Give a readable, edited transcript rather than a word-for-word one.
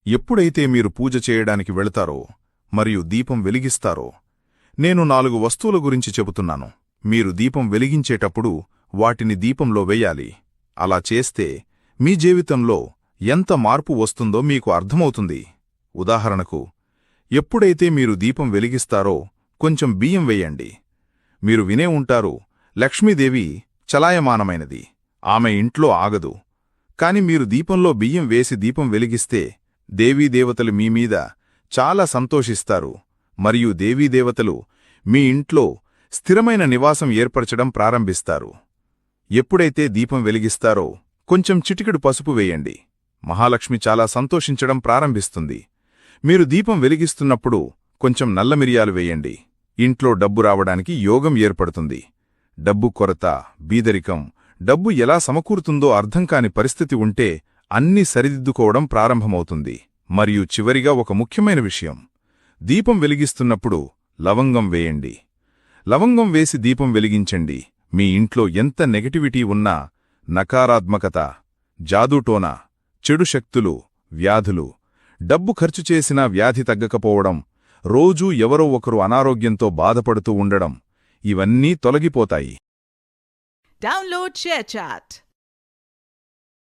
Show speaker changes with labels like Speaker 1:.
Speaker 1: ఎప్పుడైతే మీరు పూజ చేయడానికి వెళతారో మరియు దీపం వెలిగిస్తారో నేను 4 వస్తువుల గురించి చెబుతున్నాను. మీరు దీపం వెలిగించేటప్పుడు వాటిని దీపంలో వెయ్యాలి. అలా చేస్తే మీ జీవితంలో ఎంత మార్పు వస్తుందో మీకు అర్థమవుతుంది. ఉదాహరణకు, ఎప్పుడైతే మీరు దీపం వెలిగిస్తారో కొంచెం బియ్యం వెయ్యండి. మీరు వినే ఉంటారు, లక్ష్మీదేవి చలాయమానమైనది, ఆమె ఇంట్లో ఆగదు. కాని మీరు దీపంలో బియ్యం వేసి దీపం వెలిగిస్తే దేవీదేవతలు మీమీద చాలా సంతోషిస్తారు మరియు దేవీదేవతలు మీ ఇంట్లో స్థిరమైన నివాసం ఏర్పరచడం ప్రారంభిస్తారు. ఎప్పుడైతే దీపం వెలిగిస్తారో కొంచెం చిటికెడు పసుపు వేయండి. మహాలక్ష్మి చాలా సంతోషించడం ప్రారంభిస్తుంది. మీరు దీపం వెలిగిస్తున్నప్పుడు కొంచెం నల్ల మిరియాలు వేయండి. ఇంట్లో డబ్బు రావడానికి యోగం ఏర్పడుతుంది. డబ్బు కొరత, బీదరికం, డబ్బు ఎలా సమకూరుతుందో అర్థం కాని పరిస్థితి ఉంటే అన్నీ సరిదిద్దుకోవడం ప్రారంభమవుతుంది. మరియు చివరిగా ఒక ముఖ్యమైన విషయం, దీపం వెలిగిస్తున్నప్పుడు లవంగం వేయండి. లవంగం వేసి దీపం వెలిగించండి. మీ ఇంట్లో ఎంత నెగటివిటీ ఉన్నా, నకారాత్మకత, జాదూటోనా, చెడు శక్తులు, వ్యాధులు, డబ్బు ఖర్చు చేసినా వ్యాధి తగ్గకపోవడం, రోజూ ఎవరో ఒకరు అనారోగ్యంతో బాధపడుతూ ఉండడం, ఇవన్నీ తొలగిపోతాయి.
Speaker 2: Download ShareChat.